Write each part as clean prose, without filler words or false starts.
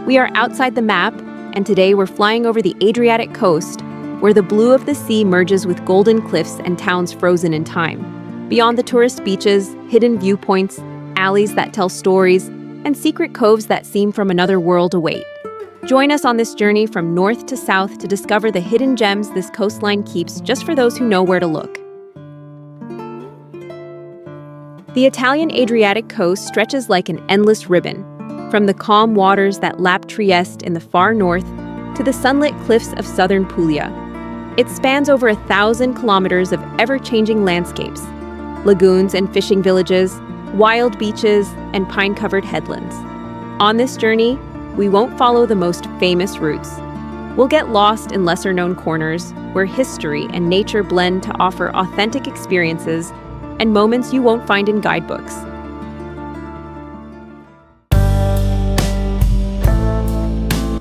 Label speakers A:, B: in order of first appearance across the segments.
A: We are outside the map, and today we're flying over the Adriatic coast, where the blue of the sea merges with golden cliffs and towns frozen in time. Beyond the tourist beaches, hidden viewpoints, alleys that tell stories, and secret coves that seem from another world await. Join us on this journey from north to south to discover the hidden gems this coastline keeps just for those who know where to look. The Italian Adriatic coast stretches like an endless ribbon, from the calm waters that lap Trieste in the far north to the sunlit cliffs of southern Puglia. It spans over 1,000 kilometers of ever-changing landscapes, lagoons and fishing villages, wild beaches, and pine-covered headlands. On this journey, we won't follow the most famous routes. We'll get lost in lesser-known corners where history and nature blend to offer authentic experiences and moments you won't find in guidebooks.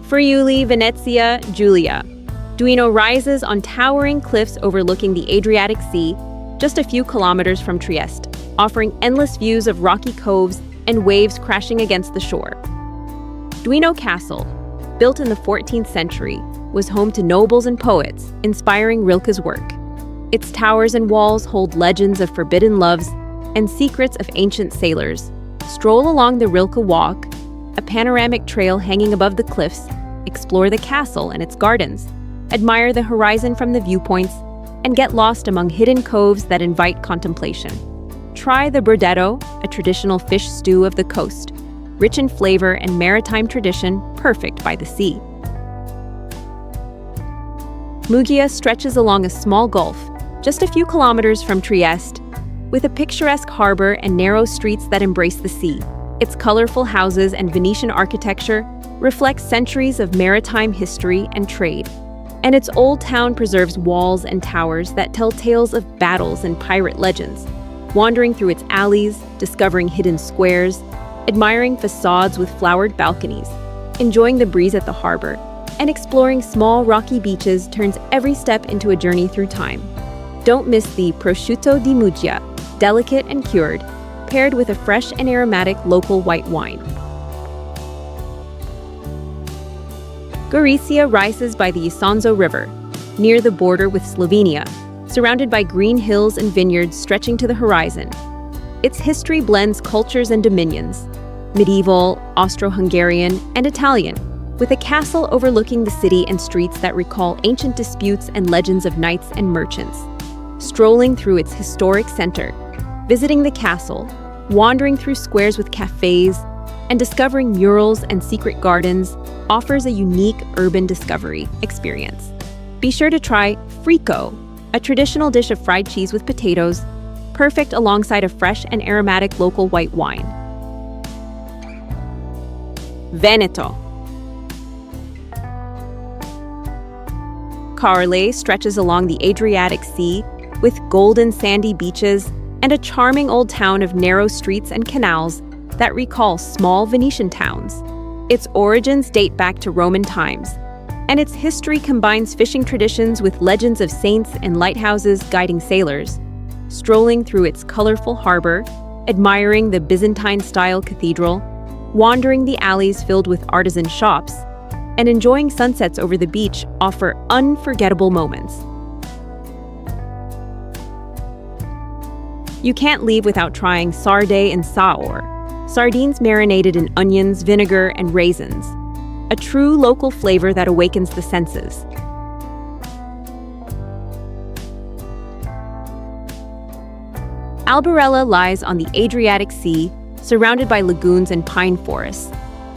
A: Friuli-Venezia Giulia. Duino rises on towering cliffs overlooking the Adriatic Sea, just a few kilometers from Trieste, offering endless views of rocky coves and waves crashing against the shore. Duino Castle, built in the 14th century, was home to nobles and poets, inspiring Rilke's work. Its towers and walls hold legends of forbidden loves and secrets of ancient sailors. Stroll along the Rilke Walk, a panoramic trail hanging above the cliffs, explore the castle and its gardens, admire the horizon from the viewpoints, and get lost among hidden coves that invite contemplation. Try the burdetto, a traditional fish stew of the coast, rich in flavor and maritime tradition, perfect by the sea. Muggia stretches along a small gulf, just a few kilometers from Trieste, with a picturesque harbor and narrow streets that embrace the sea. Its colorful houses and Venetian architecture reflect centuries of maritime history and trade, and its old town preserves walls and towers that tell tales of battles and pirate legends. Wandering through its alleys, discovering hidden squares, admiring facades with flowered balconies, enjoying the breeze at the harbor, and exploring small rocky beaches turns every step into a journey through time. Don't miss the prosciutto di Muggia, delicate and cured, paired with a fresh and aromatic local white wine. Gorizia rises by the Isonzo River, near the border with Slovenia, surrounded by green hills and vineyards stretching to the horizon. Its history blends cultures and dominions, medieval, Austro-Hungarian, and Italian, with a castle overlooking the city and streets that recall ancient disputes and legends of knights and merchants. Strolling through its historic center, visiting the castle, wandering through squares with cafes, and discovering murals and secret gardens offers a unique urban discovery experience. Be sure to try frico, a traditional dish of fried cheese with potatoes, perfect alongside a fresh and aromatic local white wine. Veneto. Caorle stretches along the Adriatic Sea with golden sandy beaches and a charming old town of narrow streets and canals that recall small Venetian towns. Its origins date back to Roman times, and its history combines fishing traditions with legends of saints and lighthouses guiding sailors. Strolling through its colorful harbor, admiring the Byzantine-style cathedral, wandering the alleys filled with artisan shops, and enjoying sunsets over the beach offer unforgettable moments. You can't leave without trying sarde and saor, sardines marinated in onions, vinegar, and raisins, a true local flavor that awakens the senses. Albarella lies on the Adriatic Sea, surrounded by lagoons and pine forests,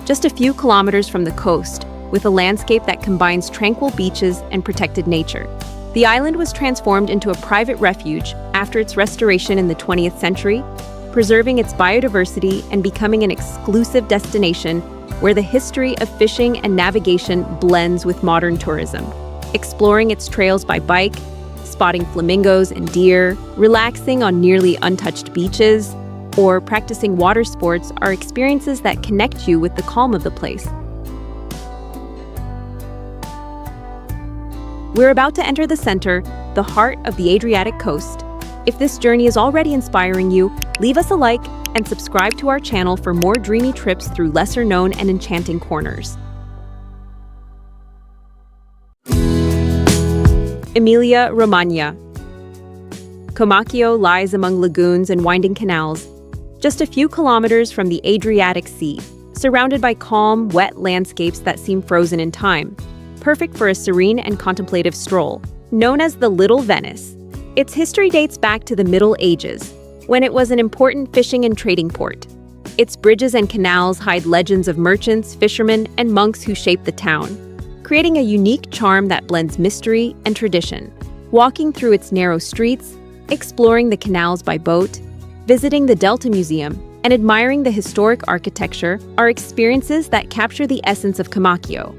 A: just a few kilometers from the coast, with a landscape that combines tranquil beaches and protected nature. The island was transformed into a private refuge after its restoration in the 20th century, preserving its biodiversity and becoming an exclusive destination where the history of fishing and navigation blends with modern tourism. Exploring its trails by bike, spotting flamingos and deer, relaxing on nearly untouched beaches, or practicing water sports are experiences that connect you with the calm of the place. We're about to enter the center, the heart of the Adriatic coast. If this journey is already inspiring you, leave us a like and subscribe to our channel for more dreamy trips through lesser-known and enchanting corners. Emilia Romagna. Comacchio lies among lagoons and winding canals, just a few kilometers from the Adriatic Sea, surrounded by calm, wet landscapes that seem frozen in time, perfect for a serene and contemplative stroll. Known as the Little Venice, its history dates back to the Middle Ages, when it was an important fishing and trading port. Its bridges and canals hide legends of merchants, fishermen, and monks who shaped the town, creating a unique charm that blends mystery and tradition. Walking through its narrow streets, exploring the canals by boat, visiting the Delta Museum, and admiring the historic architecture are experiences that capture the essence of Comacchio.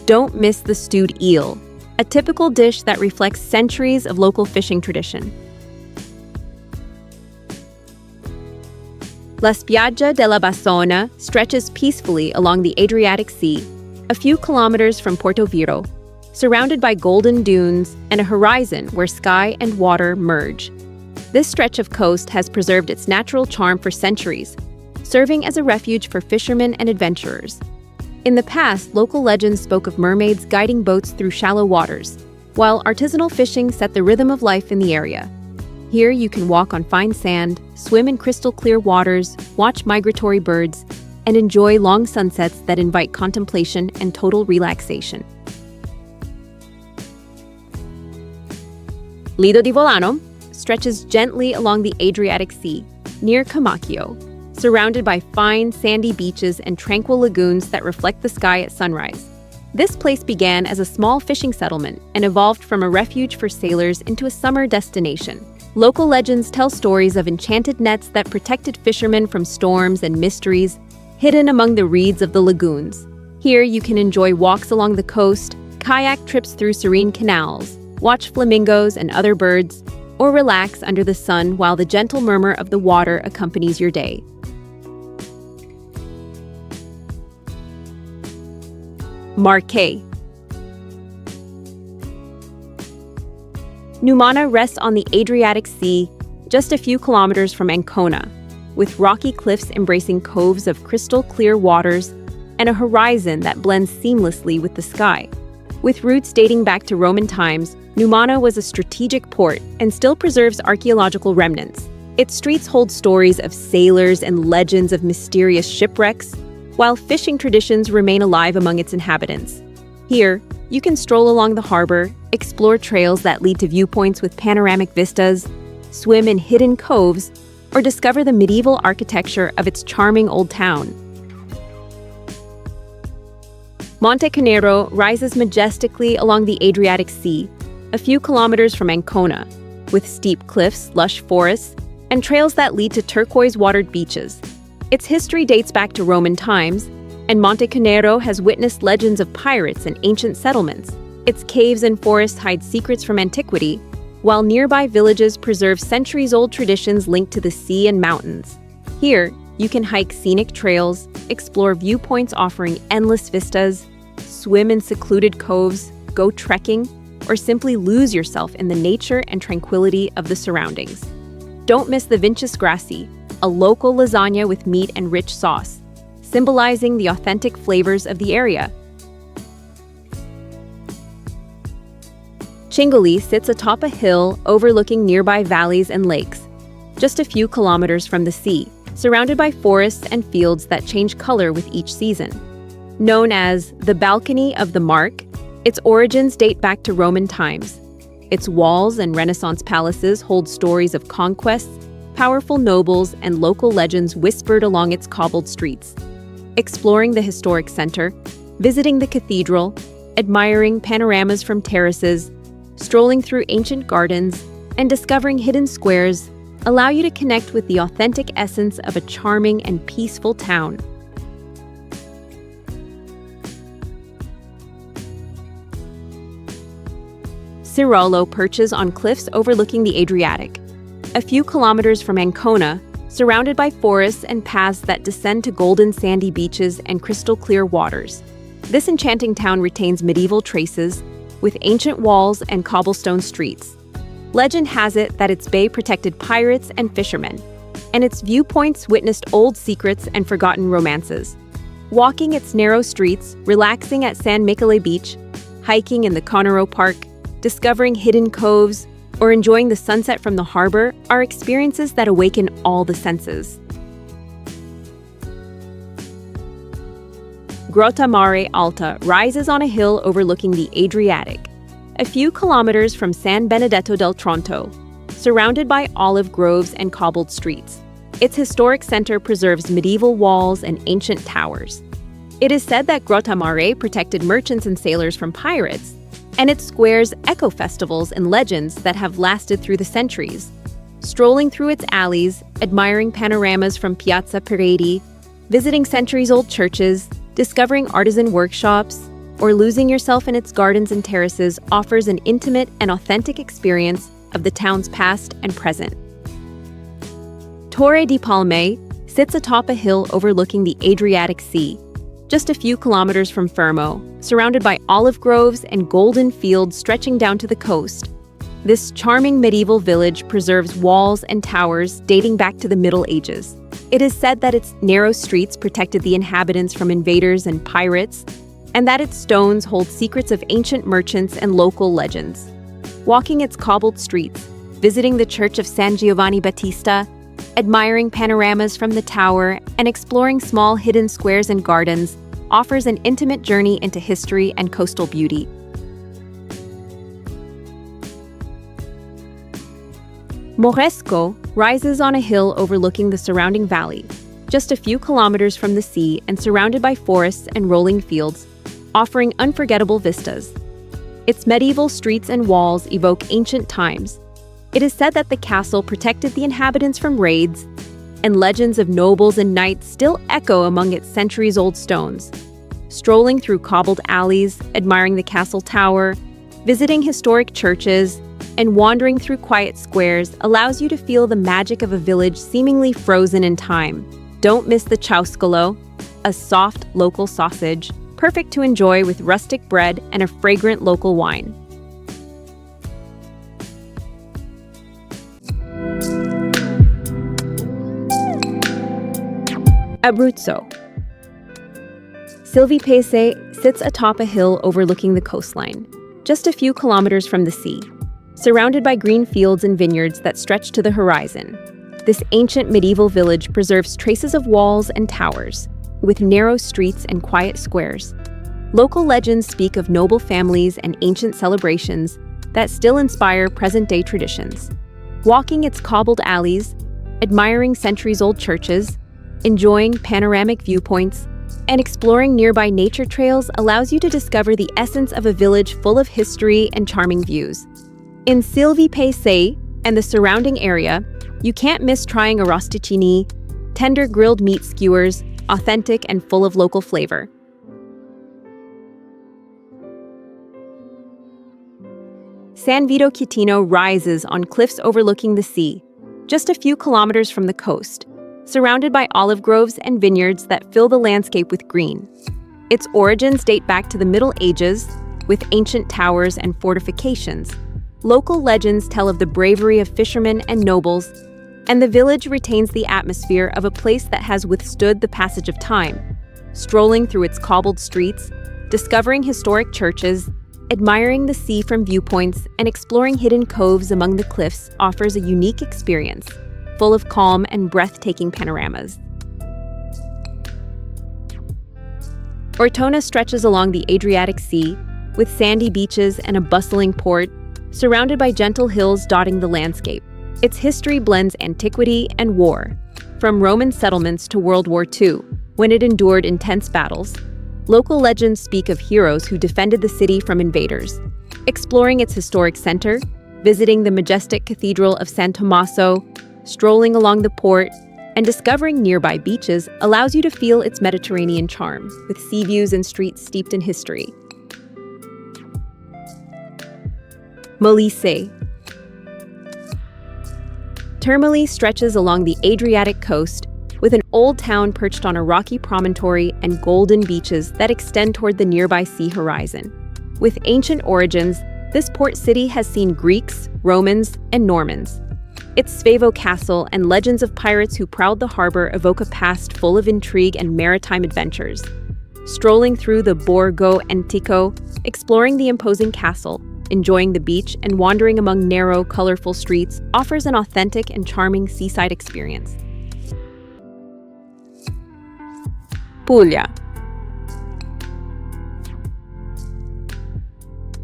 A: Don't miss the stewed eel, a typical dish that reflects centuries of local fishing tradition. La Spiaggia della Bassona stretches peacefully along the Adriatic Sea, a few kilometers from Porto Viro, surrounded by golden dunes and a horizon where sky and water merge. This stretch of coast has preserved its natural charm for centuries, serving as a refuge for fishermen and adventurers. In the past, local legends spoke of mermaids guiding boats through shallow waters, while artisanal fishing set the rhythm of life in the area. Here you can walk on fine sand, swim in crystal-clear waters, watch migratory birds, and enjoy long sunsets that invite contemplation and total relaxation. Lido di Volano stretches gently along the Adriatic Sea, near Comacchio, surrounded by fine, sandy beaches and tranquil lagoons that reflect the sky at sunrise. This place began as a small fishing settlement and evolved from a refuge for sailors into a summer destination. Local legends tell stories of enchanted nets that protected fishermen from storms and mysteries hidden among the reeds of the lagoons. Here you can enjoy walks along the coast, kayak trips through serene canals, watch flamingos and other birds, or relax under the sun while the gentle murmur of the water accompanies your day. Marche. Numana rests on the Adriatic Sea, just a few kilometers from Ancona, with rocky cliffs embracing coves of crystal-clear waters and a horizon that blends seamlessly with the sky. With roots dating back to Roman times, Numana was a strategic port and still preserves archaeological remnants. Its streets hold stories of sailors and legends of mysterious shipwrecks, while fishing traditions remain alive among its inhabitants. Here, you can stroll along the harbor, explore trails that lead to viewpoints with panoramic vistas, swim in hidden coves, or discover the medieval architecture of its charming old town. Monte Conero rises majestically along the Adriatic Sea, a few kilometers from Ancona, with steep cliffs, lush forests, and trails that lead to turquoise-watered beaches. Its history dates back to Roman times, and Monte Conero has witnessed legends of pirates and ancient settlements. Its caves and forests hide secrets from antiquity, while nearby villages preserve centuries-old traditions linked to the sea and mountains. Here, you can hike scenic trails, explore viewpoints offering endless vistas, swim in secluded coves, go trekking, or simply lose yourself in the nature and tranquility of the surroundings. Don't miss the vincis grassi, a local lasagna with meat and rich sauce, symbolizing the authentic flavors of the area. Cingoli sits atop a hill overlooking nearby valleys and lakes, just a few kilometers from the sea, surrounded by forests and fields that change color with each season. Known as the Balcony of the Marche, its origins date back to Roman times. Its walls and Renaissance palaces hold stories of conquests, powerful nobles, and local legends whispered along its cobbled streets. Exploring the historic center, visiting the cathedral, admiring panoramas from terraces, strolling through ancient gardens, and discovering hidden squares allow you to connect with the authentic essence of a charming and peaceful town. Sirolo perches on cliffs overlooking the Adriatic, a few kilometers from Ancona, surrounded by forests and paths that descend to golden sandy beaches and crystal-clear waters. This enchanting town retains medieval traces, with ancient walls and cobblestone streets. Legend has it that its bay protected pirates and fishermen, and its viewpoints witnessed old secrets and forgotten romances. Walking its narrow streets, relaxing at San Michele Beach, hiking in the Conero Park, discovering hidden coves, or enjoying the sunset from the harbor are experiences that awaken all the senses. Grottammare Alta rises on a hill overlooking the Adriatic, a few kilometers from San Benedetto del Tronto, surrounded by olive groves and cobbled streets. Its historic center preserves medieval walls and ancient towers. It is said that Grottammare protected merchants and sailors from pirates, and its squares echo festivals and legends that have lasted through the centuries. Strolling through its alleys, admiring panoramas from Piazza Paredi, visiting centuries-old churches, discovering artisan workshops, or losing yourself in its gardens and terraces offers an intimate and authentic experience of the town's past and present. Torre di Palme sits atop a hill overlooking the Adriatic Sea, just a few kilometers from Fermo, surrounded by olive groves and golden fields stretching down to the coast. This charming medieval village preserves walls and towers dating back to the Middle Ages. It is said that its narrow streets protected the inhabitants from invaders and pirates, and that its stones hold secrets of ancient merchants and local legends. Walking its cobbled streets, visiting the Church of San Giovanni Battista, admiring panoramas from the tower, and exploring small hidden squares and gardens offers an intimate journey into history and coastal beauty. Moresco rises on a hill overlooking the surrounding valley, just a few kilometers from the sea and surrounded by forests and rolling fields, offering unforgettable vistas. Its medieval streets and walls evoke ancient times. It is said that the castle protected the inhabitants from raids, and legends of nobles and knights still echo among its centuries-old stones. Strolling through cobbled alleys, admiring the castle tower, visiting historic churches, and wandering through quiet squares allows you to feel the magic of a village seemingly frozen in time. Don't miss the ciauscolo, a soft local sausage, perfect to enjoy with rustic bread and a fragrant local wine. Abruzzo. Silvi Paese sits atop a hill overlooking the coastline, just a few kilometers from the sea, surrounded by green fields and vineyards that stretch to the horizon. This ancient medieval village preserves traces of walls and towers, with narrow streets and quiet squares. Local legends speak of noble families and ancient celebrations that still inspire present-day traditions. Walking its cobbled alleys, admiring centuries-old churches, enjoying panoramic viewpoints, and exploring nearby nature trails allows you to discover the essence of a village full of history and charming views. In Silvi Paese and the surrounding area, you can't miss trying arrosticini, tender grilled meat skewers, authentic and full of local flavor. San Vito Chietino rises on cliffs overlooking the sea, just a few kilometers from the coast, surrounded by olive groves and vineyards that fill the landscape with green. Its origins date back to the Middle Ages, with ancient towers and fortifications. Local legends tell of the bravery of fishermen and nobles, and the village retains the atmosphere of a place that has withstood the passage of time. Strolling through its cobbled streets, discovering historic churches, admiring the sea from viewpoints, and exploring hidden coves among the cliffs offers a unique experience, full of calm and breathtaking panoramas. Ortona stretches along the Adriatic Sea, with sandy beaches and a bustling port, surrounded by gentle hills dotting the landscape. Its history blends antiquity and war, from Roman settlements to World War II, when it endured intense battles. Local legends speak of heroes who defended the city from invaders. Exploring its historic center, visiting the majestic Cathedral of San Tommaso, strolling along the port, and discovering nearby beaches allows you to feel its Mediterranean charm, with sea views and streets steeped in history. Molise. Termoli stretches along the Adriatic coast, with an old town perched on a rocky promontory and golden beaches that extend toward the nearby sea horizon. With ancient origins, this port city has seen Greeks, Romans, and Normans. Its Svevo castle and legends of pirates who prowled the harbor evoke a past full of intrigue and maritime adventures. Strolling through the Borgo Antico, exploring the imposing castle, enjoying the beach and wandering among narrow, colorful streets offers an authentic and charming seaside experience. Puglia.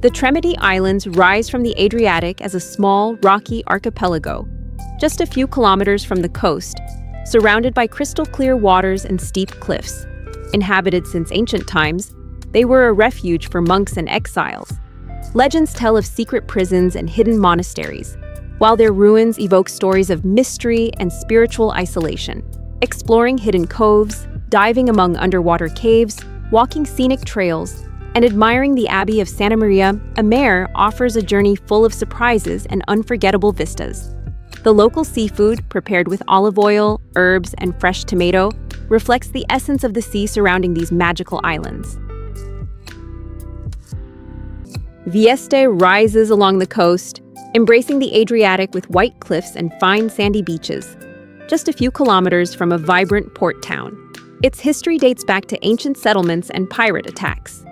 A: The Tremiti Islands rise from the Adriatic as a small, rocky archipelago, just a few kilometers from the coast, surrounded by crystal-clear waters and steep cliffs. Inhabited since ancient times, they were a refuge for monks and exiles. Legends tell of secret prisons and hidden monasteries, while their ruins evoke stories of mystery and spiritual isolation. Exploring hidden coves, diving among underwater caves, walking scenic trails, and admiring the Abbey of Santa Maria a Mare offers a journey full of surprises and unforgettable vistas. The local seafood, prepared with olive oil, herbs, and fresh tomato, reflects the essence of the sea surrounding these magical islands. Vieste rises along the coast, embracing the Adriatic with white cliffs and fine sandy beaches, just a few kilometers from a vibrant port town. Its history dates back to ancient settlements and pirate attacks.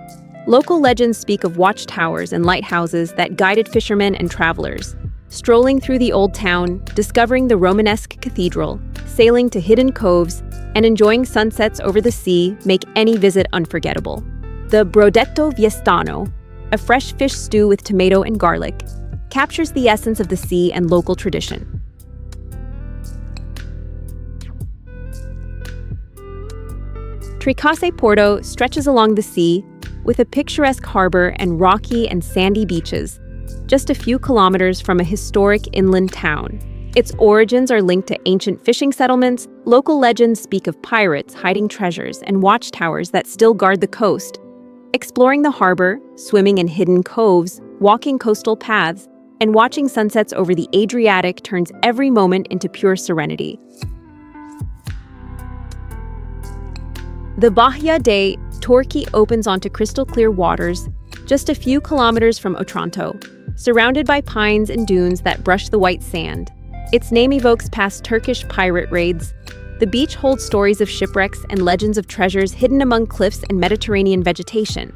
A: Local legends speak of watchtowers and lighthouses that guided fishermen and travelers. Strolling through the old town, discovering the Romanesque cathedral, sailing to hidden coves, and enjoying sunsets over the sea make any visit unforgettable. The Brodetto Viestano, a fresh fish stew with tomato and garlic, captures the essence of the sea and local tradition. Tricase Porto stretches along the sea, with a picturesque harbor and rocky and sandy beaches, just a few kilometers from a historic inland town. Its origins are linked to ancient fishing settlements. Local legends speak of pirates hiding treasures and watchtowers that still guard the coast. Exploring the harbor, swimming in hidden coves, walking coastal paths, and watching sunsets over the Adriatic turns every moment into pure serenity. The Baia de Torquay opens onto crystal-clear waters, just a few kilometers from Otranto, surrounded by pines and dunes that brush the white sand. Its name evokes past Turkish pirate raids. The beach holds stories of shipwrecks and legends of treasures hidden among cliffs and Mediterranean vegetation.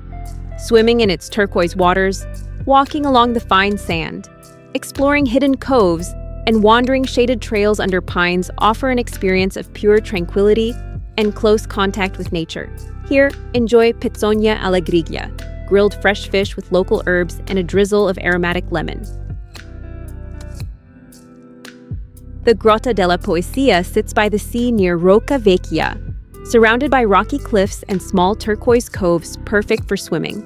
A: Swimming in its turquoise waters, walking along the fine sand, exploring hidden coves, and wandering shaded trails under pines offer an experience of pure tranquility and close contact with nature. Here, enjoy pezzogna alla griglia, grilled fresh fish with local herbs and a drizzle of aromatic lemon. The Grotta della Poesia sits by the sea near Rocca Vecchia, surrounded by rocky cliffs and small turquoise coves perfect for swimming.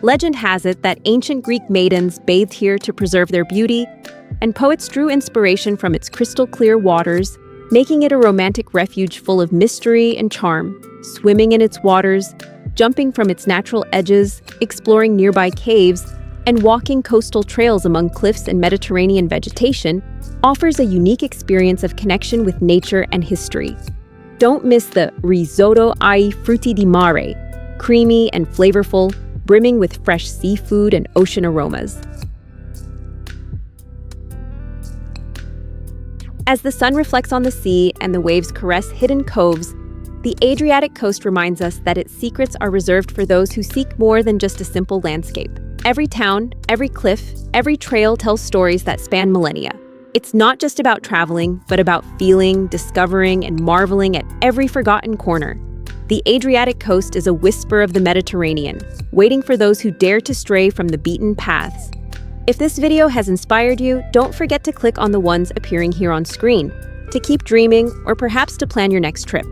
A: Legend has it that ancient Greek maidens bathed here to preserve their beauty, and poets drew inspiration from its crystal-clear waters, making it a romantic refuge full of mystery and charm. Swimming in its waters, jumping from its natural edges, exploring nearby caves, and walking coastal trails among cliffs and Mediterranean vegetation offers a unique experience of connection with nature and history. Don't miss the risotto ai frutti di mare, creamy and flavorful, brimming with fresh seafood and ocean aromas. As the sun reflects on the sea and the waves caress hidden coves, the Adriatic coast reminds us that its secrets are reserved for those who seek more than just a simple landscape. Every town, every cliff, every trail tells stories that span millennia. It's not just about traveling, but about feeling, discovering, and marveling at every forgotten corner. The Adriatic coast is a whisper of the Mediterranean, waiting for those who dare to stray from the beaten paths. If this video has inspired you, don't forget to click on the ones appearing here on screen to keep dreaming or perhaps to plan your next trip.